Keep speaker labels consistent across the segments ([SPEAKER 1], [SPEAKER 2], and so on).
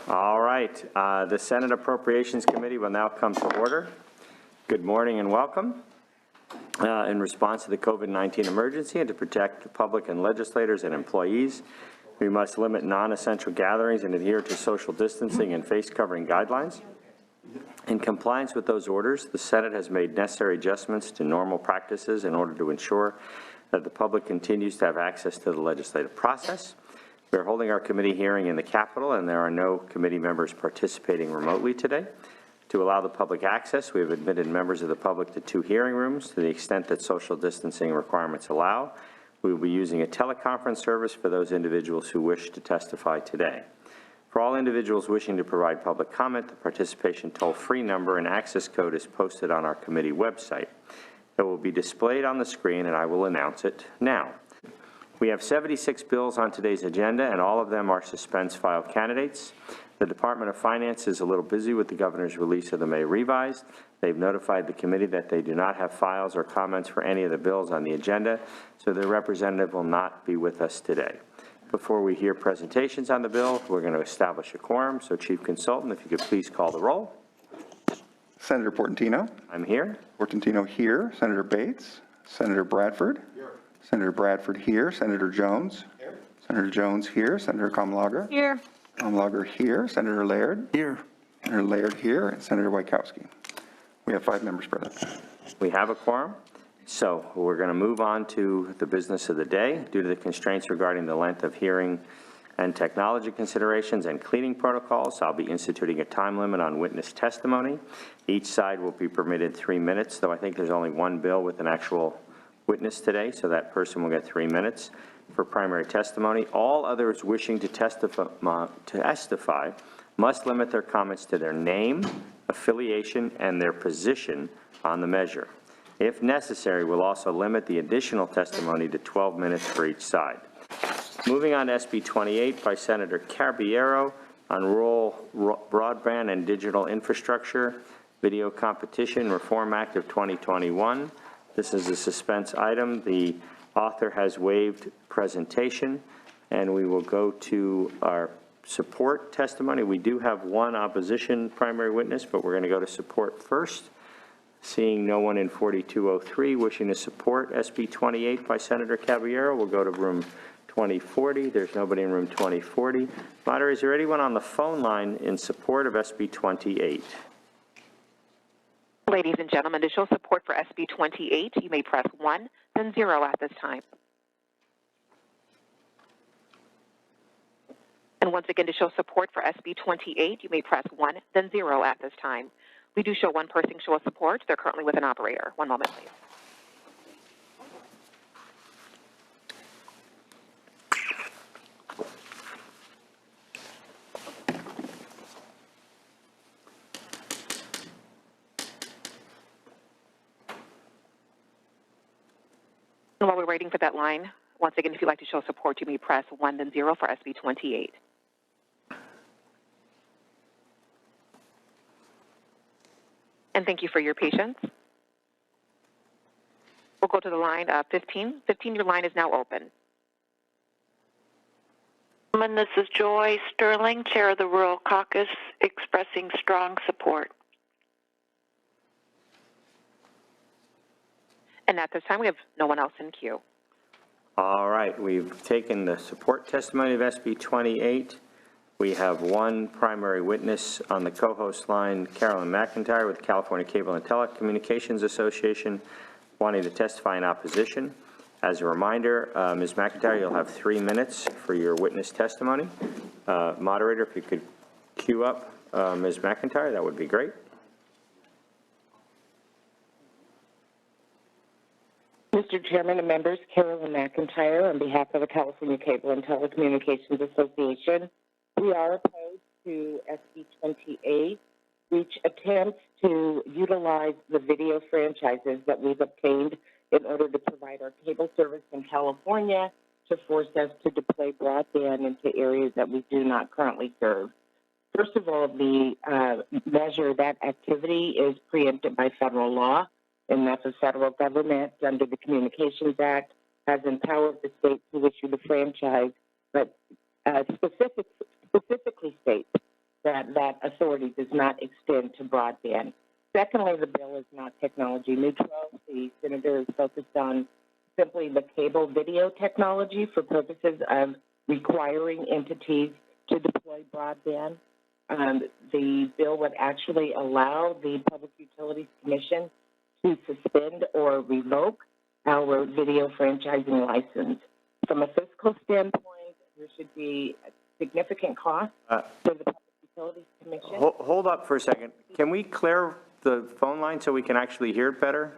[SPEAKER 1] All right, the Senate Appropriations Committee will now come to order. Good morning and welcome. In response to the COVID-19 emergency and to protect the public and legislators and employees, we must limit non-essential gatherings and adhere to social distancing and face covering guidelines. In compliance with those orders, the Senate has made necessary adjustments to normal practices in order to ensure that the public continues to have access to the legislative process. We are holding our committee hearing in the Capitol, and there are no committee members participating remotely today. To allow the public access, we have admitted members of the public to 2 hearing rooms to the extent that social distancing requirements allow. We will be using a teleconference service for those individuals who wish to testify today. For all individuals wishing to provide public comment, the participation toll-free number and access code is posted on our committee website. It will be displayed on the screen, and I will announce it now. We have 76 bills on today's agenda, and all of them are suspense file candidates. The Department of Finance is a little busy with the governor's release of the May revised. They've notified the committee that they do not have files or comments for any of the bills on the agenda, so their representative will not be with us today. Before we hear presentations on the bill, we're going to establish a quorum. So, Chief Consultant, if you could please call the roll.
[SPEAKER 2] Senator Portantino.
[SPEAKER 1] I'm here.
[SPEAKER 2] Portantino here. Senator Bates. Senator Bradford. Here. Senator Bradford here. Senator Jones. Here. Senator Jones here. Senator Kamlager.
[SPEAKER 3] Here.
[SPEAKER 2] Kamlager here. Senator Laird.
[SPEAKER 4] Here.
[SPEAKER 2] Senator Laird here. And Senator Wachowski. We have 5 members present.
[SPEAKER 1] We have a quorum. So we're going to move on to the business of the day. Due to the constraints regarding the length of hearing and technology considerations and cleaning protocols, I'll be instituting a time limit on witness testimony. Each side will be permitted 3 minutes, though I think there's only one bill with an actual witness today, so that person will get 3 minutes for primary testimony. All others wishing to testify must limit their comments to their name, affiliation, and their position on the measure. If necessary, we'll also limit the additional testimony to 12 minutes for each side. Moving on to SB 28 by Senator Caballero on rural broadband and digital infrastructure, Video Competition Reform Act of 2021. This is a suspense item. The author has waived presentation, and we will go to our support testimony. We do have one opposition primary witness, but we're going to go to support first. Seeing no one in 4203 wishing to support SB 28 by Senator Caballero, we'll go to room 2040. There's nobody in room 2040. Moderator, is there anyone on the phone line in support of SB 28?
[SPEAKER 3] Ladies and gentlemen, to show support for SB 28, you may press 1, then 0 at this time. And once again, to show support for SB 28, you may press 1, then 0 at this time. We do show one person show support. They're currently with an operator. One moment, please. And while we're waiting for that line, once again, if you'd like to show support, you may press 1, then 0 for SB 28. And thank you for your patience. We'll go to the line 15. 15, your line is now open.
[SPEAKER 5] This is Joy Sterling, Chair of the Rural Caucus, expressing strong support.
[SPEAKER 3] And at this time, we have no one else in queue.
[SPEAKER 1] All right, we've taken the support testimony of SB 28. We have one primary witness on the co-host line, Carolyn McIntyre with the California Cable and Telecommunications Association, wanting to testify in opposition. As a reminder, Ms. McIntyre, you'll have 3 minutes for your witness testimony. Moderator, if you could queue up Ms. McIntyre, that would be great.
[SPEAKER 6] Mr. Chairman and members, Carolyn McIntyre on behalf of the California Cable and Telecommunications Association. We are opposed to SB 28, which attempts to utilize the video franchises that we've obtained in order to provide our cable service in California to force us to deploy broadband into areas that we do not currently serve. First of all, the measure, that activity is preempted by federal law, and that the federal government, under the Communications Act, has empowered the state to issue the franchise, but specifically states that that authority does not extend to broadband. Secondly, the bill is not technology neutral. The senator is focused on simply the cable video technology for purposes of requiring entities to deploy broadband. The bill would actually allow the Public Utilities Commission to suspend or revoke our video franchising license. From a fiscal standpoint, there should be a significant cost for the Public Utilities Commission.
[SPEAKER 1] Hold up for a second. Can we clear the phone line so we can actually hear it better?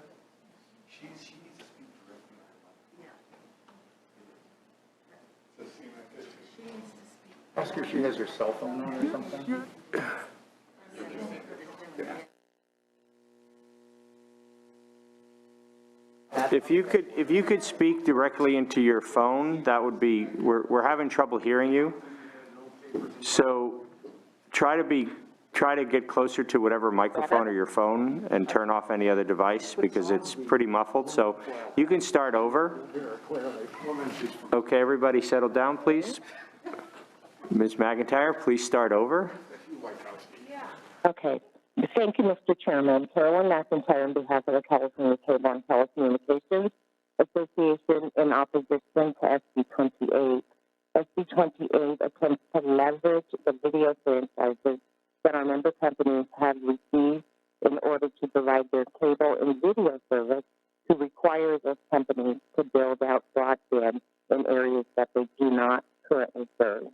[SPEAKER 2] Ask her if she has her cell phone on or something.
[SPEAKER 1] If you could speak directly into your phone, that would be, we're having trouble hearing you. So try to get closer to whatever microphone or your phone and turn off any other device because it's pretty muffled. So you can start over. Okay, everybody settle down, please. Ms. McIntyre, please start over.
[SPEAKER 6] Okay. Thank you, Mr. Chairman. Carolyn McIntyre on behalf of the California Cable and Telecommunications Association in opposition to SB 28. SB 28 attempts to leverage the video franchises that our member companies have received in order to provide their cable and video service to require those companies to build out broadband in areas that they do not currently serve.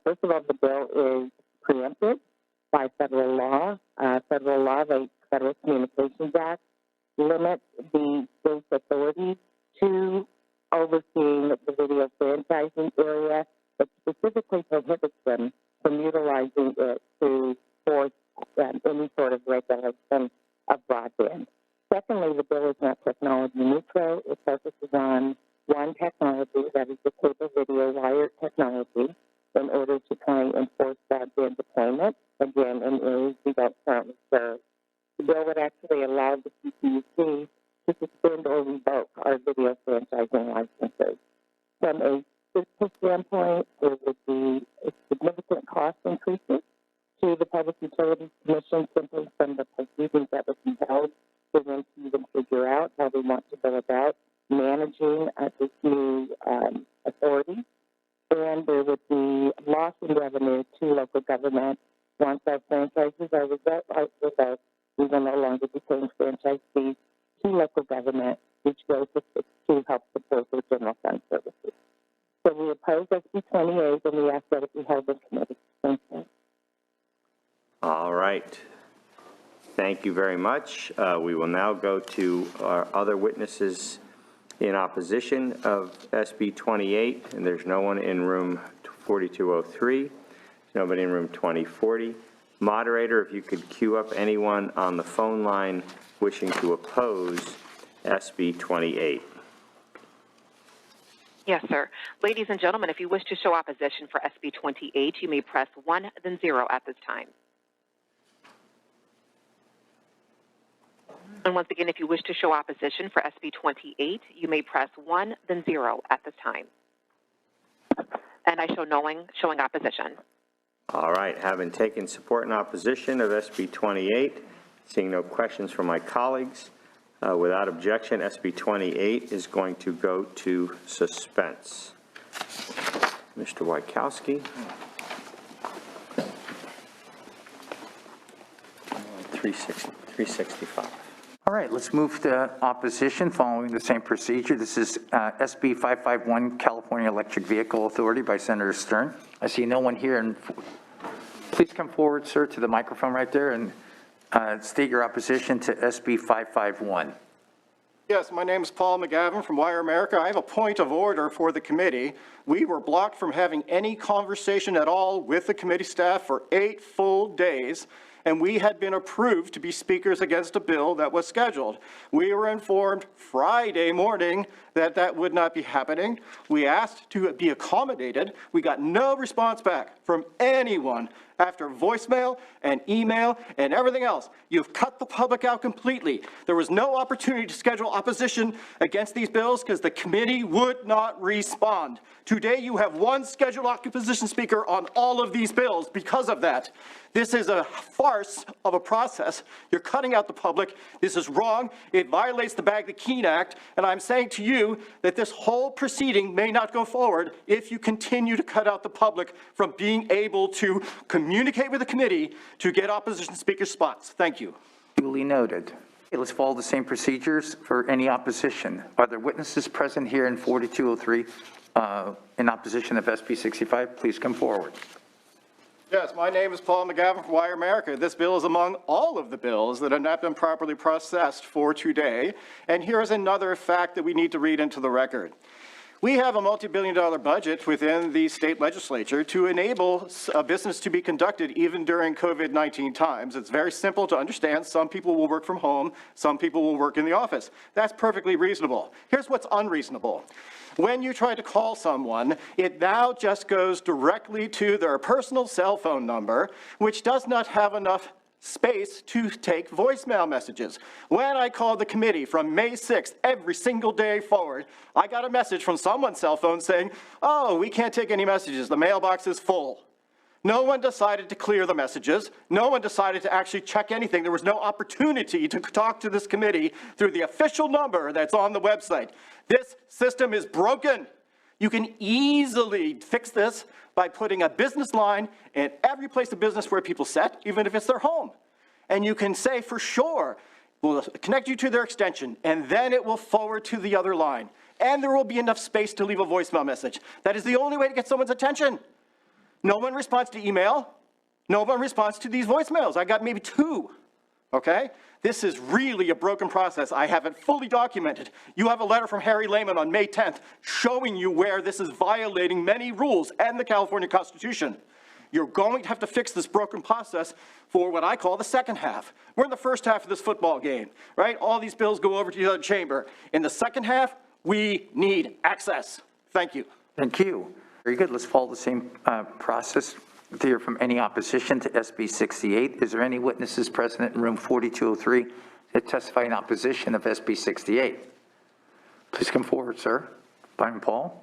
[SPEAKER 6] First of all, the bill is preempted by federal law. Federal law, the Federal Communications Act, limits the state's authority to overseeing the video franchising area, but specifically prohibits them from utilizing it to force any sort of regulation of broadband. Secondly, the bill is not technology neutral. It focuses on one technology, that is the cable video wired technology, in order to try and enforce broadband deployment, again, in areas we don't currently serve. The bill would actually allow the CPUC to suspend or revoke our video franchising licenses. From a fiscal standpoint, there would be significant cost increases to the Public Utilities Commission simply from the proceedings that would be held for them to even figure out how they want to go about managing this new authority. And there would be loss in revenue to local government. Once our franchises are revoked, we will no longer be paying franchise fees to local government, which goes to help support their general fund services. So we oppose SB 28, and we ask that it be held in committee. Thank you.
[SPEAKER 1] All right. Thank you very much. We will now go to our other witnesses in opposition of SB 28, and there's no one in room 4203, nobody in room 2040. Moderator, if you could queue up anyone on the phone line wishing to oppose SB 28.
[SPEAKER 3] Yes, sir. Ladies and gentlemen, if you wish to show opposition for SB 28, you may press 1, then 0 at this time. And once again, if you wish to show opposition for SB 28, you may press 1, then 0 at this time. And I show showing opposition.
[SPEAKER 1] All right, having taken support and opposition of SB 28, seeing no questions from my colleagues, without objection, SB 28 is going to go to suspense. Mr. Wojtkowski. 365.
[SPEAKER 4] All right, let's move to opposition following the same procedure. This is SB 551, California Electric Vehicle Authority by Senator Stern. I see no one here, and please come forward, sir, to the microphone right there and state your opposition to SB 551.
[SPEAKER 7] Yes, my name is Paul McGavin from Wire America. I have a point of order for the committee. We were blocked from having any conversation at all with the committee staff for 8 full days. and we had been approved to be speakers against a bill that was scheduled. We were informed Friday morning that that would not be happening. We asked to be accommodated. We got no response back from anyone after voicemail and email and everything else. You've cut the public out completely. There was no opportunity to schedule opposition against these bills because the committee would not respond. Today you have one scheduled opposition speaker on all of these bills because of that. This is a farce of a process. You're cutting out the public. This is wrong. It violates the Bagley-Keene Act, and I'm saying to you that this whole proceeding may not go forward if you continue to cut out the public from being able to communicate with the committee to get opposition speaker spots. Thank you.
[SPEAKER 4] Duly noted. Okay, let's follow the same procedures for any opposition. Are there witnesses present here in 4203 in opposition of SB 65? Please come forward.
[SPEAKER 7] Yes, my name is Paul McGavin from Wire America. This bill is among all of the bills that have not been properly processed for today. And here's another fact that we need to read into the record. We have a multi-billion-dollar budget within the state legislature to enable a business to be conducted even during COVID-19 times. It's very simple to understand. Some people will work from home. Some people will work in the office. That's perfectly reasonable. Here's what's unreasonable. When you try to call someone, it now just goes directly to their personal cell phone number, which does not have enough space to take voicemail messages. When I called the committee from May 6th, every single day forward, I got a message from someone's cell phone saying, oh, we can't take any messages. The mailbox is full. No one decided to clear the messages. No one decided to actually check anything. There was no opportunity to talk to this committee through the official number that's on the website. This system is broken. You can easily fix this by putting a business line in every place of business where people sit, even if it's their home. And you can say for sure, we'll connect you to their extension, and then it will forward to the other line. And there will be enough space to leave a voicemail message. That is the only way to get someone's attention. No one responds to email. No one responds to these voicemails. I got maybe 2, okay? This is really a broken process. I have it fully documented. You have a letter from Harry Lehman on May 10th showing you where this is violating many rules and the California Constitution. You're going to have to fix this broken process for what I call the second half. We're in the first half of this football game, right? All these bills go over to the other chamber. In the second half, we need access. Thank you.
[SPEAKER 4] Thank you. Very good. Let's follow the same process to hear from any opposition to SB 68. Is there any witnesses present in room 4203 that testify in opposition of SB 68? Please come forward, sir. Byron Paul.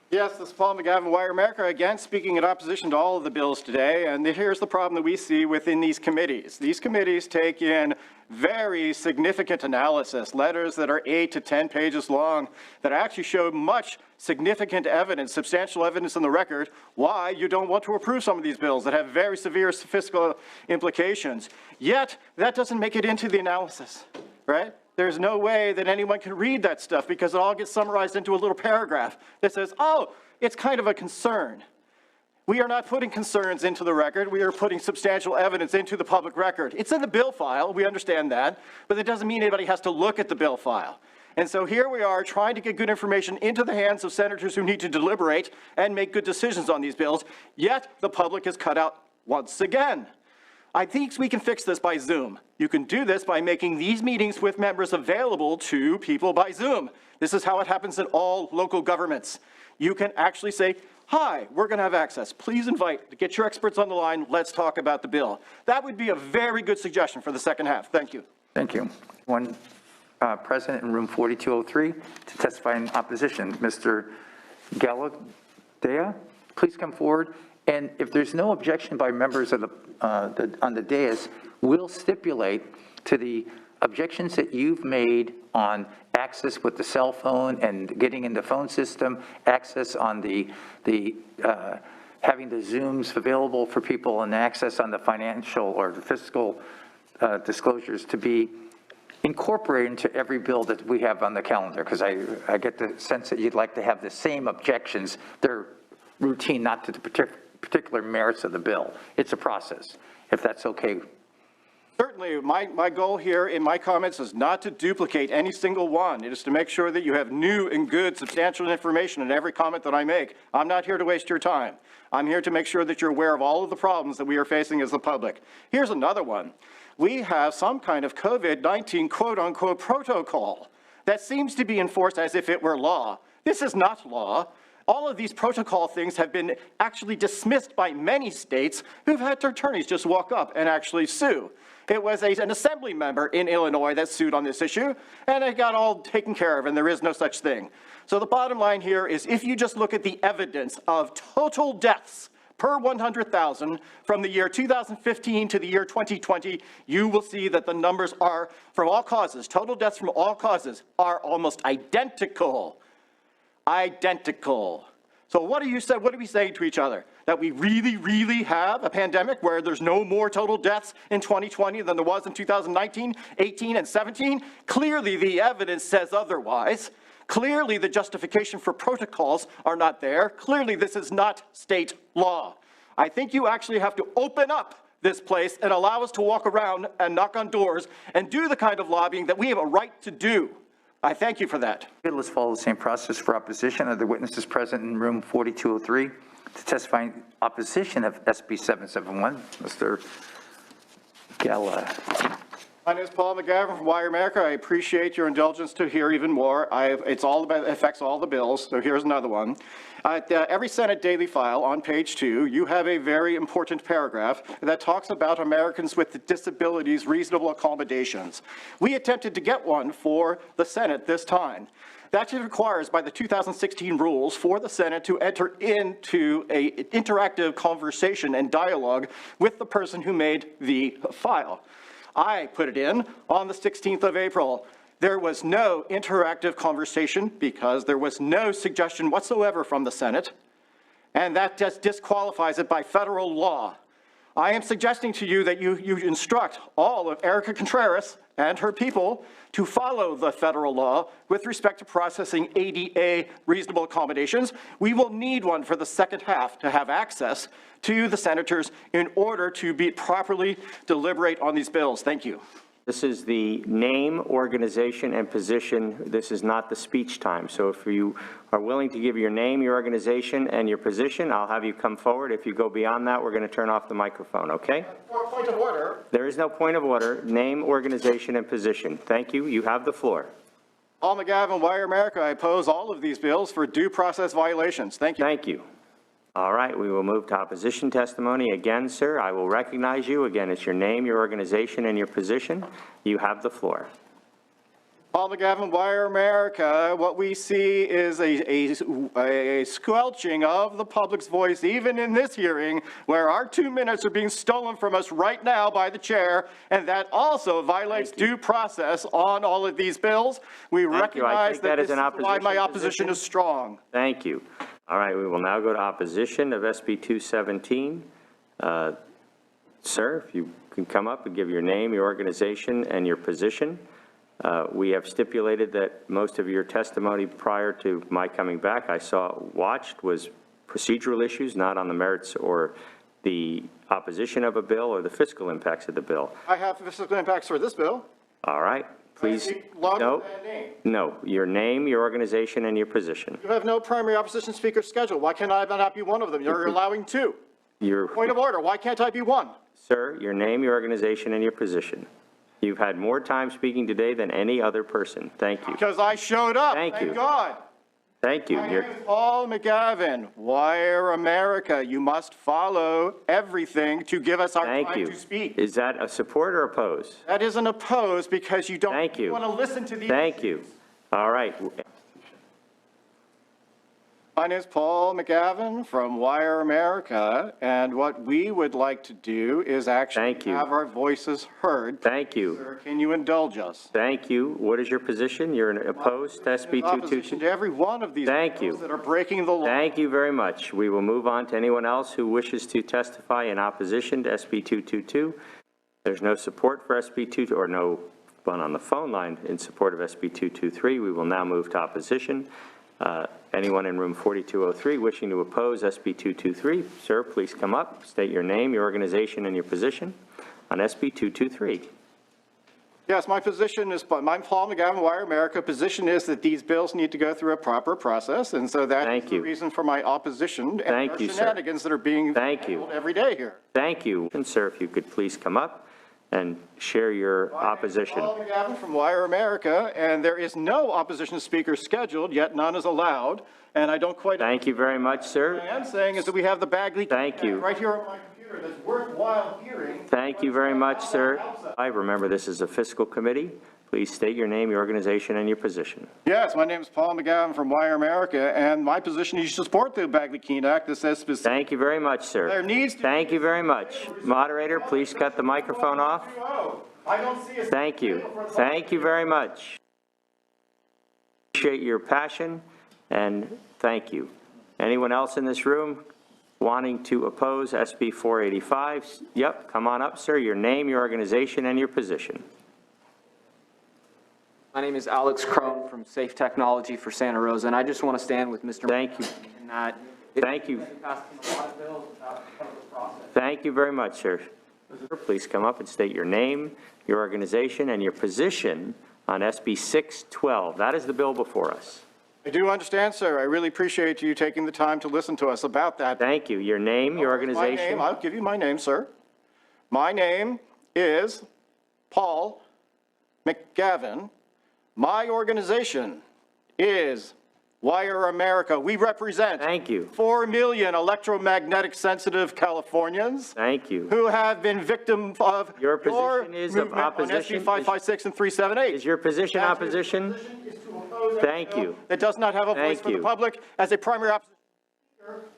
[SPEAKER 7] Yes, this is Paul McGavin, Wire America, again speaking in opposition to all of the bills today, and here's the problem that we see within these committees. These committees take in very significant analysis, letters that are 8 to 10 pages long, that actually show much significant evidence, substantial evidence in the record, why you don't want to approve some of these bills that have very severe fiscal implications. Yet, that doesn't make it into the analysis, right? There's no way that anyone can read that stuff because it all gets summarized into a little paragraph that says, oh, it's kind of a concern. We are not putting concerns into the record. We are putting substantial evidence into the public record. It's in the bill file. We understand that. But it doesn't mean anybody has to look at the bill file. And so here we are trying to get good information into the hands of senators who need to deliberate and make good decisions on these bills. Yet the public is cut out once again. I think we can fix this by Zoom. You can do this by making these meetings with members available to people by Zoom. This is how it happens in all local governments. You can actually say, hi, we're going to have access. Please get your experts on the line. Let's talk about the bill. That would be a very good suggestion for the second half. Thank you.
[SPEAKER 4] Thank you. One present in room 4203 to testify in opposition. Mr. Galadea, please come forward. And if there's no objection by members of on the dais, we'll stipulate to the objections that you've made on access with the cell phone and getting in the phone system, access on the having the Zooms available for people, and access on the financial or the fiscal disclosures to be incorporated into every bill that we have on the calendar, because I get the sense that you'd like to have the same objections. They're routine, not to the particular merits of the bill. It's a process, if that's okay
[SPEAKER 7] Certainly, my goal here in my comments is not to duplicate any single one. It is to make sure that you have new and good substantial information in every comment that I make. I'm not here to waste your time. I'm here to make sure that you're aware of all of the problems that we are facing as the public. Here's another one. We have some kind of COVID-19 quote-unquote protocol that seems to be enforced as if it were law. This is not law. All of these protocol things have been actually dismissed by many states who've had their attorneys just walk up and actually sue. It was an assembly member in Illinois that sued on this issue, and it got all taken care of, and there is no such thing. So the bottom line here is if you just look at the evidence of total deaths per 100,000 from the year 2015 to the year 2020, you will see that the numbers are, from all causes, total deaths from all causes are almost identical. Identical. So what are we saying to each other? That we really, really have a pandemic where there's no more total deaths in 2020 than there was in 2019, 18, and 17? Clearly, the evidence says otherwise. Clearly, the justification for protocols are not there. Clearly, this is not state law. I think you actually have to open up this place and allow us to walk around and knock on doors and do the kind of lobbying that we have a right to do. I thank you for that.
[SPEAKER 4] Okay, let's follow the same process for opposition. Are the witnesses present in room 4203 to testify in opposition of SB 771? Mr. Gala.
[SPEAKER 7] My name is Paul McGavin from Wire America. I appreciate your indulgence to hear even more. It affects all the bills, so here's another one. At every Senate Daily File on page 2, you have a very important paragraph that talks about Americans with disabilities reasonable accommodations. We attempted to get one for the Senate this time. That requires, by the 2016 rules, for the Senate to enter into an interactive conversation and dialogue with the person who made the file. I put it in on the 16th of April. There was no interactive conversation because there was no suggestion whatsoever from the Senate, and that just disqualifies it by federal law. I am suggesting to you that you instruct all of Erica Contreras and her people to follow the federal law with respect to processing ADA reasonable accommodations. We will need one for the second half to have access to the senators in order to properly deliberate on these bills. Thank you.
[SPEAKER 1] This is the name, organization, and position. This is not the speech time. So if you are willing to give your name, your organization, and your position, I'll have you come forward. If you go beyond that, we're going to turn off the microphone, okay?
[SPEAKER 7] For a point of order.
[SPEAKER 1] There is no point of order. Name, organization, and position. Thank you. You have the floor.
[SPEAKER 7] Paul McGavin, Wire America. I oppose all of these bills for due process violations. Thank you.
[SPEAKER 1] Thank you. All right, we will move to opposition testimony. Again, sir, I will recognize you. Again, it's your name, your organization, and your position. You have the floor.
[SPEAKER 7] Paul McGavin, Wire America. What we see is a squelching of the public's voice, even in this hearing, where our 2 minutes are being stolen from us right now by the chair, and that also violates due process on all of these bills. We recognize that this is why my opposition is strong.
[SPEAKER 1] Thank you. All right, we will now go to opposition of SB 217. Sir, if you can come up and give your name, your organization, and your position. We have stipulated that most of your testimony prior to my coming back, watched was procedural issues, not on the merits or the opposition of a bill or the fiscal impacts of the bill.
[SPEAKER 7] I have fiscal impacts for this bill.
[SPEAKER 1] All right, please. No, your name, your organization, and your position.
[SPEAKER 7] You have no primary opposition speaker scheduled. Why can't I not be one of them? You're allowing two. Point of order, why can't I be one?
[SPEAKER 1] Sir, your name, your organization, and your position. You've had more time speaking today than any other person. Thank you.
[SPEAKER 7] Because I showed up.
[SPEAKER 1] Thank you.
[SPEAKER 7] Thank God.
[SPEAKER 1] Thank you.
[SPEAKER 7] My name is Paul McGavin, Wire America. You must follow everything to give us our time to speak.
[SPEAKER 1] Is that a support or oppose?
[SPEAKER 7] That is an oppose because you don't want to listen to these.
[SPEAKER 1] Thank you. All right.
[SPEAKER 7] My name is Paul McGavin from Wire America, and what we would like to do is actually have our voices heard.
[SPEAKER 1] Thank you.
[SPEAKER 7] Sir, can you indulge us?
[SPEAKER 1] Thaned you. What is your position? You're an opposed to SB 222?
[SPEAKER 7] To every one of these bills that are breaking the law.
[SPEAKER 1] Thank you very much. We will move on to anyone else who wishes to testify in opposition to SB 222. There's no support for SB 222, or no one on the phone line in support of SB 223. We will now move to opposition. Anyone in room 4203 wishing to oppose SB 223, sir, please come up, state your name, your organization, and your position. on SB 223.
[SPEAKER 7] Yes, my position is, I'm Paul McGavin, Wire America. Position is that these bills need to go through a proper process, and so that is the reason for my opposition and our shenanigans that are being handled every day here.
[SPEAKER 1] Thank you. And sir, if you could please come up and share your opposition.
[SPEAKER 7] Paul McGavin from Wire America, and there is no opposition speaker scheduled, yet none is allowed, and I don't quite.
[SPEAKER 1] Thank you very much, sir.
[SPEAKER 7] What I am saying is that we have the Bagley.
[SPEAKER 1] Thank you.
[SPEAKER 7] Right here on my computer that's worthwhile hearing.
[SPEAKER 1] Thank you very much, sir. I remember this is a fiscal committee. Please state your name, your organization, and your position.
[SPEAKER 7] Yes, my name is Paul McGavin from Wire America, and my position is to support the Bagley-Keene Act that says specifically.
[SPEAKER 1] Thank you very much, sir.
[SPEAKER 7] There needs to
[SPEAKER 1] Thank you very much. Moderator, please cut the microphone off.
[SPEAKER 7] I don't see a.
[SPEAKER 1] Thank you. Thank you very much. Appreciate your passion, and thank you. Anyone else in this room wanting to oppose SB 485? Yep, come on up, sir. Your name, your organization, and your position.
[SPEAKER 8] My name is Alex Crone from Safe Technology for Santa Rosa, and I just want to stand with Mr.
[SPEAKER 1] Thank you.
[SPEAKER 8] In that
[SPEAKER 1] Thank you. Thank you very much, sir. Please come up and state your name, your organization, and your position on SB 612. That is the bill before us.
[SPEAKER 7] I do understand, sir. I really appreciate you taking the time to listen to us about that.
[SPEAKER 1] Thank you. Your name, your organization.
[SPEAKER 7] My name, I'll give you my name, sir. My name is Paul McGavin. My organization is Wire America. We represent 4 million electromagnetic sensitive Californians.
[SPEAKER 1] Thank you.
[SPEAKER 7] Who have been victim of
[SPEAKER 1] your position is of opposition.
[SPEAKER 7] On SB 556 and 378.
[SPEAKER 1] Is your position opposition? Thank you.
[SPEAKER 7] That does not have a voice for the public as a primary opposition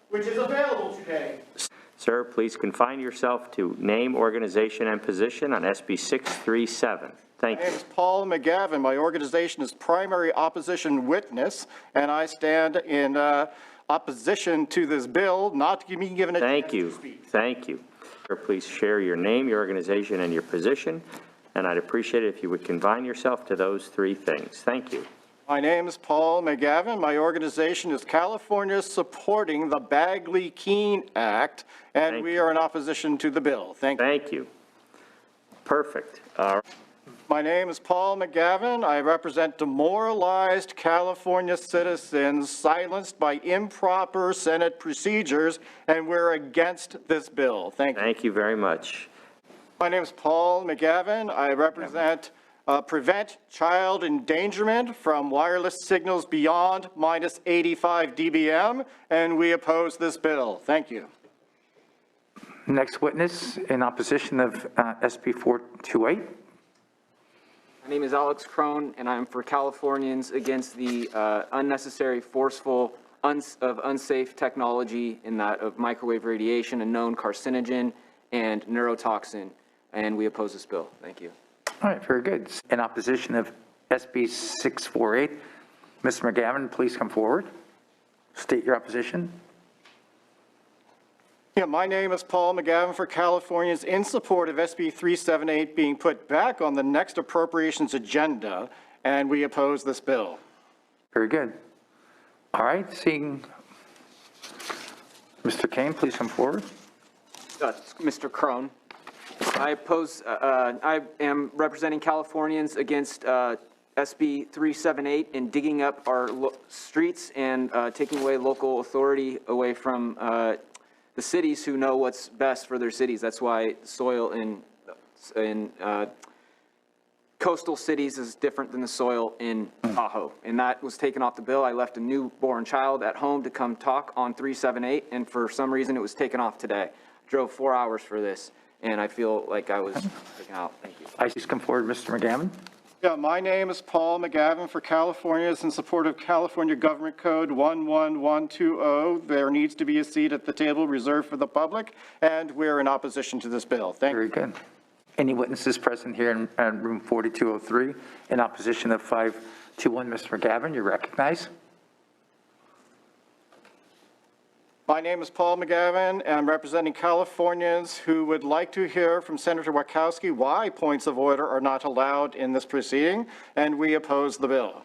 [SPEAKER 7] which is available today.
[SPEAKER 1] Sir, please confine yourself to name, organization, and position on SB 637. Thank you.
[SPEAKER 7] My name is Paul McGavin. My organization is primary opposition witness, and I stand in opposition to this bill, not to be given a chance to speak.
[SPEAKER 1] Thank you. Sir, please share your name, your organization, and your position, and I'd appreciate it if you would confine yourself to those three things. Thank you.
[SPEAKER 7] My name is Paul McGavin. My organization is California Supporting the Bagley-Keene Act, and we are in opposition to the bill. Thank you.
[SPEAKER 1] Thank you. Perfect.
[SPEAKER 7] My name is Paul McGavin. I represent demoralized California citizens silenced by improper Senate procedures, and we're against this bill. Thank you.
[SPEAKER 1] Thank you very much.
[SPEAKER 7] My name is Paul McGavin. I represent Prevent Child Endangerment from Wireless Signals Beyond -85 dBm, and we oppose this bill. Thank you.
[SPEAKER 4] Next witness in opposition of SB 428.
[SPEAKER 8] My name is Alex Crone, and I'm for Californians against the unnecessary, forceful, unsafe technology in that of microwave radiation, a known carcinogen and neurotoxin, and we oppose this bill. Thank you.
[SPEAKER 4] All right, very good. In opposition of SB 648, Mr. McGavin, please come forward. State your opposition.
[SPEAKER 7] Yeah, my name is Paul McGavin for Californians in support of SB 378 being put back on the next appropriations agenda, and we oppose this bill.
[SPEAKER 4] Very good. All right, seeing Mr. Kane, please come forward.
[SPEAKER 8] Mr. Crone. I am representing Californians against SB 378 in digging up our streets and taking away local authority away from the cities who know what's best for their cities. That's why soil in coastal cities is different than the soil in Tahoe. And that was taken off the bill. I left a newborn child at home to come talk on 378, and for some reason it was taken off today. Drove 4 hours for this, and I feel like I was taken out. Thank you.
[SPEAKER 4] Please come forward, Mr. McGavin.
[SPEAKER 7] Yeah, my name is Paul McGavin for Californians in support of California Government Code 11120. There needs to be a seat at the table reserved for the public, and we're in opposition to this bill. Thank you.
[SPEAKER 4] Very good. Any witnesses present here in room 4203 in opposition of 521? Mr. McGavin, you're recognized.
[SPEAKER 7] My name is Paul McGavin, and I'm representing Californians who would like to hear from Senator Wachowski why points of order are not allowed in this proceeding, and we oppose the bill.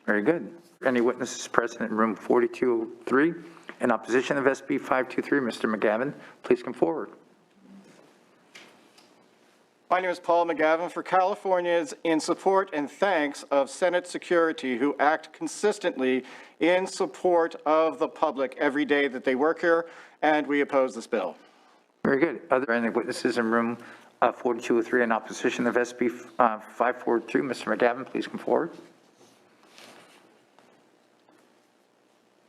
[SPEAKER 4] Very good. Any witnesses present in room 4203 in opposition of SB 523? Mr. McGavin, please come forward.
[SPEAKER 7] My name is Paul McGavin for Californians in support and thanks of Senate security who act consistently in support of the public every day that they work here, and we oppose this bill.
[SPEAKER 4] Very good. Are there any witnesses in room 4203 in opposition of SB 542? Mr. McGavin, please come forward.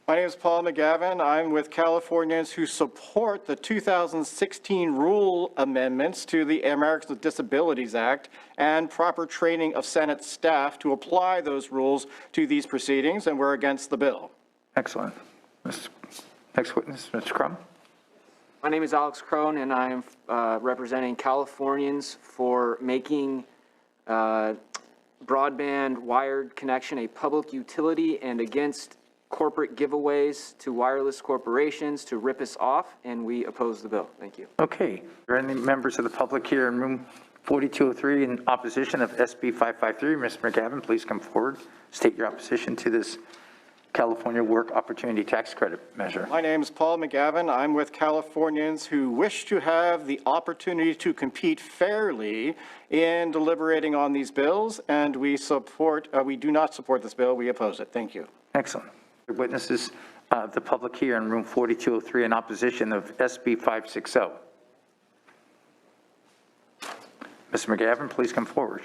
[SPEAKER 7] My name is Paul McGavin. I'm with Californians who support the 2016 rule amendments to the Americans with Disabilities Act and proper training of Senate staff to apply those rules to these proceedings, and we're against the bill.
[SPEAKER 4] Excellent. Next witness, Mr. Crum.
[SPEAKER 8] My name is Alex Crone, and I am representing Californians for making broadband wired connection a public utility and against corporate giveaways to wireless corporations to rip us off, and we oppose the bill. Thank you.
[SPEAKER 4] Okay. Are there any members of the public here in room 4203 in opposition of SB 553? Mr. McGavin, please come forward. State your opposition to this California Work Opportunity Tax Credit measure.
[SPEAKER 7] My name is Paul McGavin. I'm with Californians who wish to have the opportunity to compete fairly in deliberating on these bills, and we do not support this bill. We oppose it. Thank you.
[SPEAKER 4] Excellent. Witnesses of the public here in room 4203 in opposition of SB 560. Mr. McGavin, please come forward.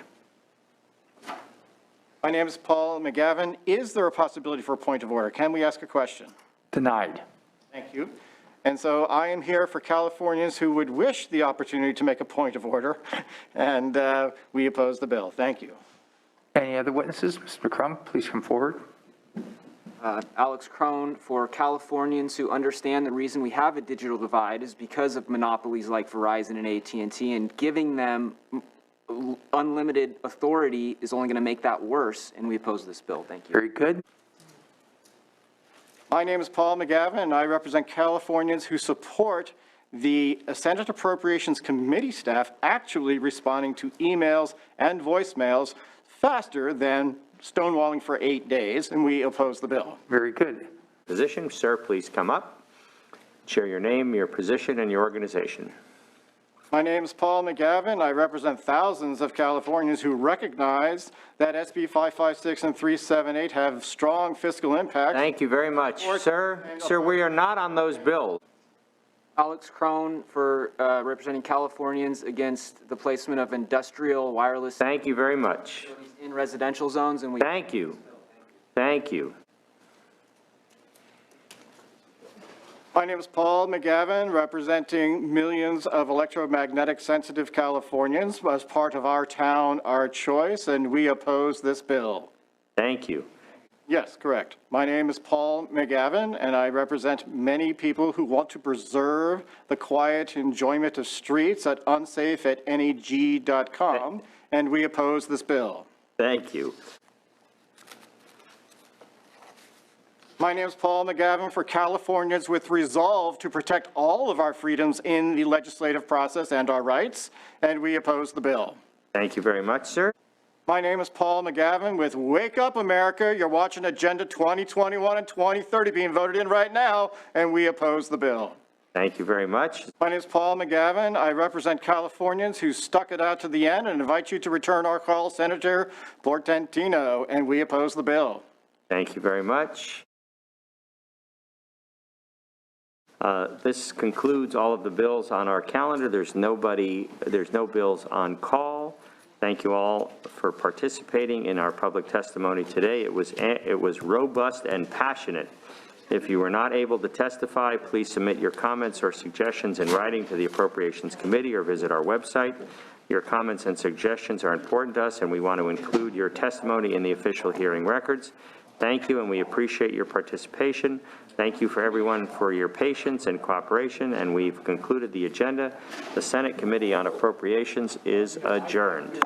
[SPEAKER 7] My name is Paul McGavin. Is there a possibility for a point of order? Can we ask a question?
[SPEAKER 4] Denied.
[SPEAKER 7] Thank you. And so I am here for Californians who would wish the opportunity to make a point of order, and we oppose the bill. Thank you.
[SPEAKER 4] Any other witnesses? Mr. Crum, please come forward.
[SPEAKER 8] Alex Crone for Californians who understand the reason we have a digital divide is because of monopolies like Verizon and AT&T, and giving them unlimited authority is only going to make that worse, and we oppose this bill. Thank you.
[SPEAKER 4] Very good.
[SPEAKER 7] My name is Paul McGavin, and I represent Californians who support the Senate Appropriations Committee staff actually responding to emails and voicemails faster than stonewalling for 8 days, and we oppose the bill.
[SPEAKER 4] Very good.
[SPEAKER 1] Position, sir, please come up. Share your name, your position, and your organization.
[SPEAKER 7] My name is Paul McGavin. I represent thousands of Californians who recognize that SB 556 and 378 have strong fiscal impact.
[SPEAKER 1] Thank you very much. Sir, we are not on those bills.
[SPEAKER 8] Alex Crone for representing Californians against the placement of industrial wireless.
[SPEAKER 1] Thank you very much.
[SPEAKER 8] In residential zones, and we.
[SPEAKER 1] Thank you. Thank you.
[SPEAKER 7] My name is Paul McGavin, representing millions of electromagnetic sensitive Californians as part of Our Town, Our Choice, and we oppose this bill.
[SPEAKER 1] Thank you.
[SPEAKER 7] Yes, correct. My name is Paul McGavin, and I represent many people who want to preserve the quiet enjoyment of streets at unsafe@neg.com, and we oppose this bill.
[SPEAKER 1] Thank you.
[SPEAKER 7] My name is Paul McGavin for Californians with resolve to protect all of our freedoms in the legislative process and our rights, and we oppose the bill.
[SPEAKER 1] Thank you very much, sir.
[SPEAKER 7] My name is Paul McGavin with Wake Up America. You're watching Agenda 2021 and 2030 being voted in right now, and we oppose the bill.
[SPEAKER 1] Thank you very much.
[SPEAKER 7] My name is Paul McGavin. I represent Californians who stuck it out to the end and invite you to return our call, Senator Portantino, and we oppose the bill.
[SPEAKER 1] Thank you very much. This concludes all of the bills on our calendar. There's no bills on call. Thank you all for participating in our public testimony today. It was robust and passionate. If you were not able to testify, please submit your comments or suggestions in writing to the Appropriations Committee or visit our website. Your comments and suggestions are important to us, and we want to include your testimony in the official hearing records. Thank you, and we appreciate your participation. Thank you for everyone for your patience and cooperation, and we've concluded the agenda. The Senate Committee on Appropriations is adjourned.